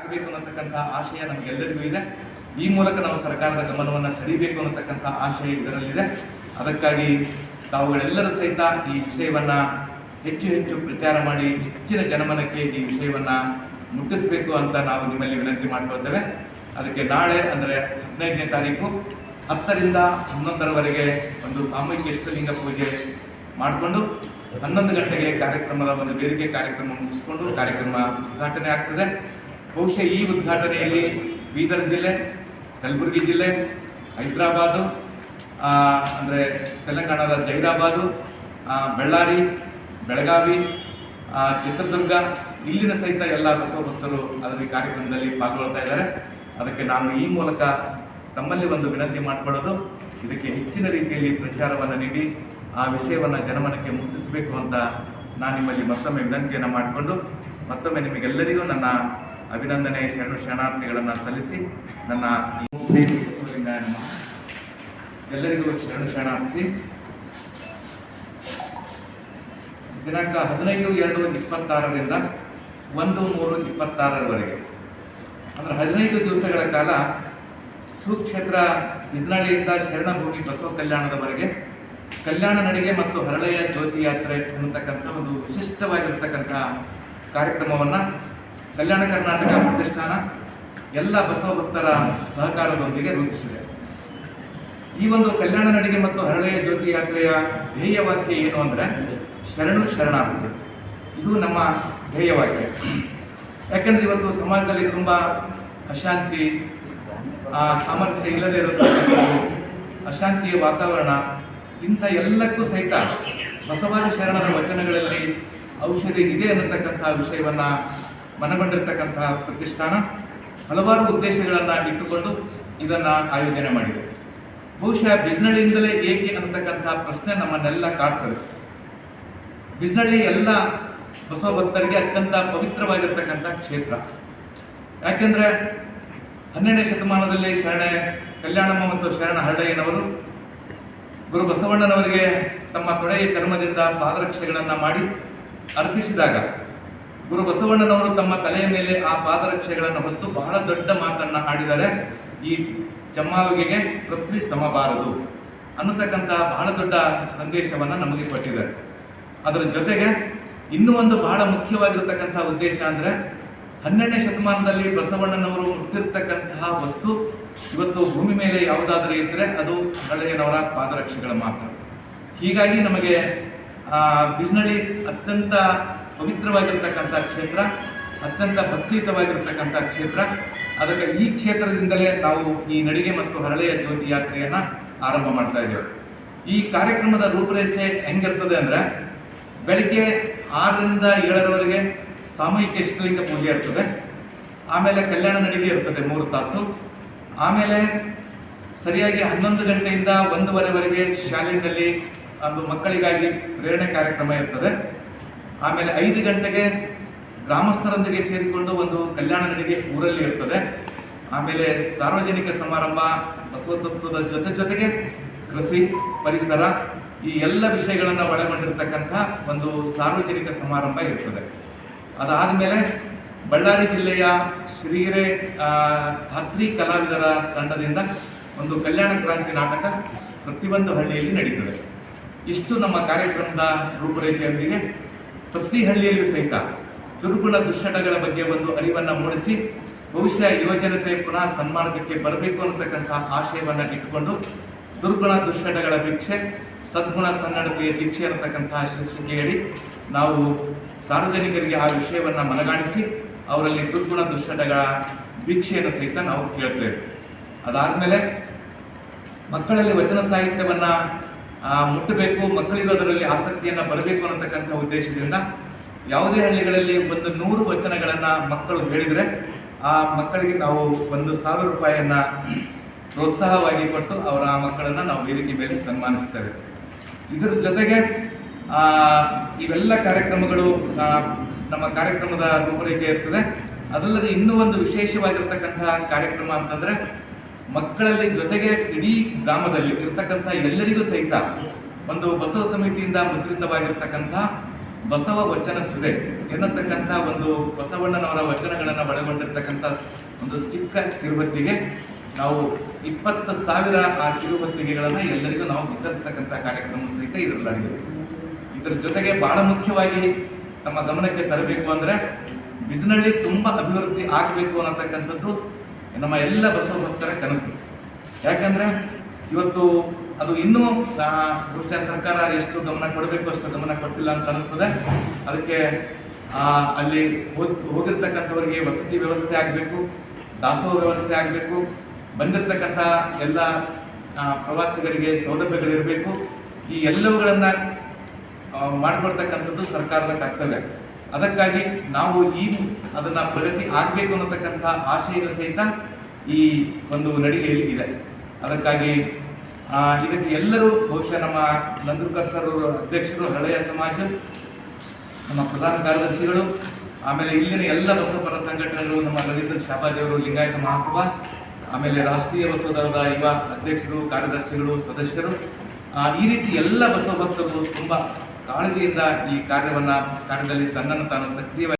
ಆಗಬೇಕು ಅನ್ನತಕ್ಕಂಥ ಆಶಯ ನಮಗೆಲ್ಲರಿಗೂ ಇದೆ. ಈ ಮೂಲಕ ನಾವು ಸರ್ಕಾರದ ಗಮನವನ್ನು ಸೆಳೆಯಬೇಕು ಅನ್ನತಕ್ಕಂಥ ಆಶಯ ಇದರಲ್ಲಿದೆ. ಅದಕ್ಕಾಗಿ ತಾವುಗಳೆಲ್ಲರೂ ಸಹಿತ ಈ ವಿಷಯವನ್ನು ಹೆಚ್ಚು ಹೆಚ್ಚು ಪ್ರಚಾರ ಮಾಡಿ ಹೆಚ್ಚಿನ ಜನಮನಕ್ಕೆ ಈ ವಿಷಯವನ್ನು ಮುಟ್ಟಿಸಬೇಕು ಅಂತ ನಾವು ನಿಮ್ಮಲ್ಲಿ ವಿನಂತಿ ಮಾಡ್ಕೊಳ್ತೇವೆ. ಅದಕ್ಕೆ ನಾಳೆ ಅಂದರೆ 15ನೇ ತಾರೀಕು 10ರಿಂದ 11ರವರೆಗೆ ಒಂದು ಸಾಮೂಹಿಕ ಇಷ್ಟಲಿಂಗ ಪೂಜೆ ಮಾಡಿಕೊಂಡು 11 ಗಂಟೆಗೆ ಕಾರ್ಯಕ್ರಮದ ಒಂದು ವೇದಿಕೆ ಕಾರ್ಯಕ್ರಮ ಮುಗಿಸ್ಕೊಂಡು ಕಾರ್ಯಕ್ರಮ ಉದ್ಘಾಟನೆ ಆಗ್ತದೆ. ಬಹುಶಃ ಈ ಉದ್ಘಾಟನೆಯಲ್ಲಿ ಬೀದರ್ ಜಿಲ್ಲೆ, ಕಲಬುರಗಿ ಜಿಲ್ಲೆ, ಹೈದರಾಬಾದು ಅಂದರೆ ತೆಲಂಗಾಣದ ಜೈರಾಬಾದು, ಬಳ್ಳಾರಿ, ಬೆಳಗಾವಿ, ಚಿತ್ರದುರ್ಗ ಇಲ್ಲಿನ ಸಹಿತ ಎಲ್ಲ ಬಸವ ಭಕ್ತರು ಅದರ ಈ ಕಾರ್ಯಕ್ರಮದಲ್ಲಿ ಪಾಲ್ಗೊಳ್ತಾ ಇದ್ದಾರೆ. ಅದಕ್ಕೆ ನಾನು ಈ ಮೂಲಕ ತಮ್ಮಲ್ಲಿ ಒಂದು ವಿನಂತಿ ಮಾಡಿಕೊಳ್ಳೋದು, ಇದಕ್ಕೆ ಹೆಚ್ಚಿನ ರೀತಿಯಲ್ಲಿ ಪ್ರಚಾರವನ್ನು ನೀಡಿ ಆ ವಿಷಯವನ್ನು ಜನಮನಕ್ಕೆ ಮುಟ್ಟಿಸಬೇಕು ಅಂತ ನಾನು ನಿಮ್ಮಲ್ಲಿ ಮತ್ತೊಮ್ಮೆ ವಿನಂತಿಯನ್ನು ಮಾಡಿಕೊಂಡು ಮತ್ತೊಮ್ಮೆ ನಿಮಗೆಲ್ಲರಿಗೂ ನನ್ನ ಅಭಿನಂದನೆ ಶರಣಾರ್ಥಿಗಳನ್ನು ಸಲ್ಲಿಸಿ ನನ್ನ ಶ್ರೀ ಬಸವಲಿಂಗಾಯ ನಮಃ. ಎಲ್ಲರಿಗೂ ಶರಣಾರ್ಥಿ. ದಿನಾಂಕ 15/2/26ರಿಂದ 1/3/26ರವರೆಗೆ ಅಂದರೆ 15 ದಿವಸಗಳ ಕಾಲ ಸುಕ್ಷೇತ್ರ ಬಿಜ್ನಳ್ಳಿಯಿಂದ ಶರಣಭೂಮಿ ಬಸವ ಕಲ್ಯಾಣದವರೆಗೆ ಕಲ್ಯಾಣ ನಡಿಗೆ ಮತ್ತು ಹರಳೆಯ ಜ್ಯೋತಿ ಯಾತ್ರೆ ಅನ್ನತಕ್ಕಂಥ ಒಂದು ವಿಶಿಷ್ಟವಾಗಿರ್ತಕ್ಕಂಥ ಕಾರ್ಯಕ್ರಮವನ್ನು ಕಲ್ಯಾಣ ಕರ್ನಾಟಕ ಪ್ರತಿಷ್ಠಾನ ಎಲ್ಲ ಬಸವ ಭಕ್ತರ ಸಹಕಾರದೊಂದಿಗೆ ರೂಪಿಸಿದೆ. ಈ ಒಂದು ಕಲ್ಯಾಣ ನಡಿಗೆ ಮತ್ತು ಹರಳೆಯ ಜ್ಯೋತಿ ಯಾತ್ರೆಯ ಧ್ಯೇಯವಾಕ್ಯ ಏನು ಅಂದರೆ ಶರಣು ಶರಣಾರ್ಥಿ. ಇದು ನಮ್ಮ ಧ್ಯೇಯವಾಕ್ಯ. ಯಾಕೆಂದರೆ ಇವತ್ತು ಸಮಾಜದಲ್ಲಿ ತುಂಬ ಅಶಾಂತಿ, ಸಾಮರಸ್ಯ ಇಲ್ಲದೇ ಇರತಕ್ಕಂಥದ್ದು, ಅಶಾಂತಿಯ ವಾತಾವರಣ, ಇಂಥ ಎಲ್ಲಕ್ಕೂ ಸಹಿತ ಬಸವಾದಿ ಶರಣರ ವಚನಗಳಲ್ಲಿ ಔಷಧಿ ಇದೆ ಅನ್ನತಕ್ಕಂಥ ವಿಷಯವನ್ನು ಮನಗೊಂಡಿರ್ತಕ್ಕಂಥ ಪ್ರತಿಷ್ಠಾನ ಹಲವಾರು ಉದ್ದೇಶಗಳನ್ನು ಇಟ್ಟುಕೊಂಡು ಇದನ್ನು ಆಯೋಜನೆ ಮಾಡಿದೆ. ಬಹುಶಃ ಬಿಜ್ನಳ್ಳಿಯಿಂದಲೇ ಏಕೆ ಅನ್ನತಕ್ಕಂಥ ಪ್ರಶ್ನೆ ನಮ್ಮನ್ನೆಲ್ಲ ಕಾಡ್ತದೆ. ಬಿಜ್ನಳ್ಳಿ ಎಲ್ಲ ಬಸವ ಭಕ್ತರಿಗೆ ಅತ್ಯಂತ ಪವಿತ್ರವಾಗಿರ್ತಕ್ಕಂಥ ಕ್ಷೇತ್ರ. ಯಾಕೆಂದರೆ 12ನೇ ಶತಮಾನದಲ್ಲಿ ಶರಣೆ ಕಲ್ಯಾಣಮ್ಮ ಮತ್ತು ಶರಣ ಹರಳಯ್ಯನವರು ಗುರು ಬಸವಣ್ಣನವರಿಗೆ ತಮ್ಮ ತೊಡೆಯ ಚರ್ಮದಿಂದ ಪಾದರಕ್ಷೆಗಳನ್ನು ಮಾಡಿ ಅರ್ಪಿಸಿದಾಗ ಗುರು ಬಸವಣ್ಣನವರು ತಮ್ಮ ತಲೆಯ ಮೇಲೆ ಆ ಪಾದರಕ್ಷೆಗಳನ್ನು ಹೊತ್ತು ಬಹಳ ದೊಡ್ಡ ಮಾತನ್ನು ಆಡಿದರೆ, ಈ ಜಮ್ಮಾವಿಗೆ ಪೃಥ್ವಿ ಸಮಬಾರದು ಅನ್ನತಕ್ಕಂಥ ಬಹಳ ದೊಡ್ಡ ಸಂದೇಶವನ್ನು ನಮಗೆ ಕೊಟ್ಟಿದ್ದಾರೆ. ಅದರ ಜೊತೆಗೆ ಇನ್ನೂ ಒಂದು ಬಹಳ ಮುಖ್ಯವಾಗಿರ್ತಕ್ಕಂಥ ಉದ್ದೇಶ ಅಂದರೆ 12ನೇ ಶತಮಾನದಲ್ಲಿ ಬಸವಣ್ಣನವರು ಮುಟ್ಟಿರ್ತಕ್ಕಂತಹ ವಸ್ತು ಇವತ್ತು ಭೂಮಿ ಮೇಲೆ ಯಾವುದಾದರೂ ಇದ್ದರೆ ಅದು ಹರಳಯ್ಯನವರ ಪಾದರಕ್ಷೆಗಳ ಮಾತ್ರ. ಹೀಗಾಗಿ ನಮಗೆ ಬಿಜ್ನಳ್ಳಿ ಅತ್ಯಂತ ಪವಿತ್ರವಾಗಿರ್ತಕ್ಕಂಥ ಕ್ಷೇತ್ರ, ಅತ್ಯಂತ ಭಕ್ತಿಯುತವಾಗಿರ್ತಕ್ಕಂಥ ಕ್ಷೇತ್ರ. ಅದಕ್ಕೆ ಈ ಕ್ಷೇತ್ರದಿಂದಲೇ ನಾವು ಈ ನಡಿಗೆ ಮತ್ತು ಹರಳೆಯ ಜ್ಯೋತಿ ಯಾತ್ರೆಯನ್ನು ಆರಂಭ ಮಾಡ್ತಾ ಇದ್ದೇವೆ. ಈ ಕಾರ್ಯಕ್ರಮದ ರೂಪರೇಷೆ ಹೆಂಗಿರ್ತದೆ ಅಂದರೆ, ಬೆಳಿಗ್ಗೆ 6ರಿಂದ 7ರವರೆಗೆ ಸಾಮೂಹಿಕ ಇಷ್ಟಲಿಂಗ ಪೂಜೆ ಇರ್ತದೆ. ಆಮೇಲೆ ಕಲ್ಯಾಣ ನಡಿಗೆ ಇರ್ತದೆ 3 ತಾಸು. ಆಮೇಲೆ ಸರಿಯಾಗಿ 11 ಗಂಟೆಯಿಂದ 1:15ವರೆಗೆ ಶಾಲೆಯಲ್ಲಿ ಒಂದು ಮಕ್ಕಳಿಗಾಗಿ ಪ್ರೇರಣೆ ಕಾರ್ಯಕ್ರಮ ಇರ್ತದೆ. ಆಮೇಲೆ 5 ಗಂಟೆಗೆ ಗ್ರಾಮಸ್ಥರೊಂದಿಗೆ ಸೇರಿಕೊಂಡು ಒಂದು ಕಲ್ಯಾಣ ನಡಿಗೆ ಊರಲ್ಲಿ ಇರ್ತದೆ. ಆಮೇಲೆ ಸಾರ್ವಜನಿಕ ಸಮಾರಂಭ, ಬಸವತತ್ವದ ಜೊತೆಗೆ ಕೃಷಿ, ಪರಿಸರ ಈ ಎಲ್ಲ ವಿಷಯಗಳನ್ನು ಒಳಗೊಂಡಿರ್ತಕ್ಕಂಥ ಒಂದು ಸಾರ್ವಜನಿಕ ಸಮಾರಂಭ ಇರ್ತದೆ. ಅದಾದಮೇಲೆ ಬಳ್ಳಾರಿ ಜಿಲ್ಲೆಯ ಶ್ರೀರೆ ಧಾತ್ರಿ ಕಲಾವಿದರ ತಂಡದಿಂದ ಒಂದು ಕಲ್ಯಾಣ ಕ್ರಾಂತಿ ನಾಟಕ ಪ್ರತಿಯೊಂದು ಹಳ್ಳಿಯಲ್ಲಿ ನಡೀತದೆ. ಇಷ್ಟು ನಮ್ಮ ಕಾರ್ಯಕ್ರಮದ ರೂಪರೇಖೆಯೊಂದಿಗೆ ಪ್ರತಿ ಹಳ್ಳಿಯಲ್ಲಿಯೂ ಸಹಿತ ದುರ್ಗುಣ ದುಶ್ಚಟಗಳ ಬಗ್ಗೆ ಒಂದು ಅರಿವನ್ನು ಮೂಡಿಸಿ ಬಹುಶಃ ಯುವಜನತೆ ಪುನಃ ಸನ್ಮಾರ್ಗಕ್ಕೆ ಬರಬೇಕು ಅನ್ನತಕ್ಕಂಥ ಆಶಯವನ್ನು ಇಟ್ಟುಕೊಂಡು ದುರ್ಗುಣ ದುಶ್ಚಟಗಳ ಭಿಕ್ಷೆ, ಸದ್ಗುಣ ಸನ್ನಡತೆಯ ದೀಕ್ಷೆ ಅನ್ನತಕ್ಕಂಥ ಶೀರ್ಷಿಕೆಯಡಿ ನಾವು ಸಾರ್ವಜನಿಕರಿಗೆ ಆ ವಿಷಯವನ್ನು ಮನಗಾಣಿಸಿ ಅವರಲ್ಲಿ ದುರ್ಗುಣ ದುಶ್ಚಟಗಳ ಭಿಕ್ಷೆಯನ್ನು ಸಹಿತ ನಾವು ಕೇಳ್ತೇವೆ. ಅದಾದಮೇಲೆ ಮಕ್ಕಳಲ್ಲಿ ವಚನ ಸಾಹಿತ್ಯವನ್ನು ಮುಟ್ಟಬೇಕು, ಮಕ್ಕಳಿಗೂ ಅದರಲ್ಲಿ ಆಸಕ್ತಿಯನ್ನು ಬರಬೇಕು ಅನ್ನತಕ್ಕಂಥ ಉದ್ದೇಶದಿಂದ ಯಾವುದೇ ಹಳ್ಳಿಗಳಲ್ಲಿ ಒಂದು 100 ವಚನಗಳನ್ನು ಮಕ್ಕಳು ಹೇಳಿದರೆ ಆ ಮಕ್ಕಳಿಗೆ ನಾವು 1,000 ರೂಪಾಯಿಯನ್ನು ಪ್ರೋತ್ಸಾಹವಾಗಿ ಕೊಟ್ಟು ಅವರ ಆ ಮಕ್ಕಳನ್ನು ನಾವು ವೇದಿಕೆ ಮೇಲೆ ಸನ್ಮಾನಿಸ್ತೇವೆ. ಇದರ ಜೊತೆಗೆ ಇವೆಲ್ಲ ಕಾರ್ಯಕ್ರಮಗಳು ನಮ್ಮ ಕಾರ್ಯಕ್ರಮದ ರೂಪರೇಖೆ ಇರ್ತದೆ. ಅದಲ್ಲದೆ ಇನ್ನೂ ಒಂದು ವಿಶೇಷವಾಗಿರ್ತಕ್ಕಂತಹ ಕಾರ್ಯಕ್ರಮ ಅಂತಂದರೆ, ಮಕ್ಕಳಲ್ಲಿ ಜೊತೆಗೆ ಇಡೀ ಗ್ರಾಮದಲ್ಲಿ ಇರ್ತಕ್ಕಂಥ ಎಲ್ಲರಿಗೂ ಸಹಿತ ಒಂದು ಬಸವ ಸಮಿತಿಯಿಂದ ಮುದ್ರಿತವಾಗಿರ್ತಕ್ಕಂಥ ಬಸವ ವಚನ ಸುದೆ ಎನ್ನತಕ್ಕಂಥ ಒಂದು ಬಸವಣ್ಣನವರ ವಚನಗಳನ್ನು ಒಳಗೊಂಡಿರ್ತಕ್ಕಂಥ ಒಂದು ಚಿಕ್ಕ ಕಿರುಬತ್ತಿಗೆ ನಾವು 20,000 ಆ ಕಿರುಬತ್ತಿಗೆಗಳನ್ನು ಎಲ್ಲರಿಗೂ ನಾವು ವಿತರಿಸ್ತಕ್ಕಂಥ ಕಾರ್ಯಕ್ರಮ ಸಹಿತ ಇದರಲ್ಲಿ ಅಡಗಿದೆ. ಇದರ ಜೊತೆಗೆ ಬಹಳ ಮುಖ್ಯವಾಗಿ ತಮ್ಮ ಗಮನಕ್ಕೆ ತರಬೇಕು ಅಂದರೆ ಬಿಜಿನಳ್ಳಿ ತುಂಬ ಅಭಿವೃದ್ಧಿ ಆಗಬೇಕು ಅನ್ನತಕ್ಕಂಥದ್ದು ನಮ್ಮ ಎಲ್ಲ ಬಸವ ಭಕ್ತರ ಕನಸು. ಯಾಕಂದರೆ ಇವತ್ತು ಅದು ಇನ್ನೂ ಬಹುಶಃ ಸರ್ಕಾರ ಎಷ್ಟು ಗಮನ ಕೊಡಬೇಕು ಅಷ್ಟು ಗಮನ ಕೊಟ್ಟಿಲ್ಲ ಅಂತ ಅನಿಸ್ತದೆ. ಅದಕ್ಕೆ ಅಲ್ಲಿ ಹೋಗಿರ್ತಕ್ಕಂಥವರಿಗೆ ವಸತಿ ವ್ಯವಸ್ಥೆ ಆಗಬೇಕು, ದಾಸೋಹ ವ್ಯವಸ್ಥೆ ಆಗಬೇಕು, ಬಂದಿರತಕ್ಕಂಥ ಎಲ್ಲ ಪ್ರವಾಸಿಗರಿಗೆ ಸೌಲಭ್ಯಗಳಿರಬೇಕು. ಈ ಎಲ್ಲವುಗಳನ್ನು ಮಾಡಿಕೊಡ್ತಕ್ಕಂಥದ್ದು ಸರ್ಕಾರದ ಕರ್ತವ್ಯ. ಅದಕ್ಕಾಗಿ ನಾವು ಅದನ್ನು ಪ್ರಗತಿ ಆಗಬೇಕು ಅನ್ನತಕ್ಕಂಥ ಆಶಯದ ಸಹಿತ ಈ ಒಂದು ನಡಿಗೆಯಲ್ಲಿ ಇದೆ. ಅದಕ್ಕಾಗಿ ಇದಕ್ಕೆ ಎಲ್ಲರೂ ಬಹುಶಃ ನಮ್ಮ ನಂದೂರ್ಕರ್ ಸರ್ ಅವರು ಅಧ್ಯಕ್ಷರು, ಹಳೆಯ ಸಮಾಜ, ನಮ್ಮ ಪ್ರಧಾನ ಕಾರ್ಯದರ್ಶಿಗಳು, ಆಮೇಲೆ ಇಲ್ಲಿನ ಎಲ್ಲ ಬಸವಪರ ಸಂಘಟನೆಗಳು, ನಮ್ಮ ರವೀಂದ್ರ ಶಾಬಾದೇವರು, ಲಿಂಗಾಯತ ಮಹಾಸಭಾ, ಆಮೇಲೆ ರಾಷ್ಟ್ರೀಯ ಬಸವ ದಳದ ಯುವ ಅಧ್ಯಕ್ಷರು, ಕಾರ್ಯದರ್ಶಿಗಳು, ಸದಸ್ಯರು, ಈ ರೀತಿ ಎಲ್ಲ ಬಸವ ಭಕ್ತರು ತುಂಬ ಕಾಳಜಿಯಿಂದ ಈ ಕಾರ್ಯದಲ್ಲಿ ತನ್ನನ್ನು ತಾನು ಸಕ್ರಿಯವಾಗಿ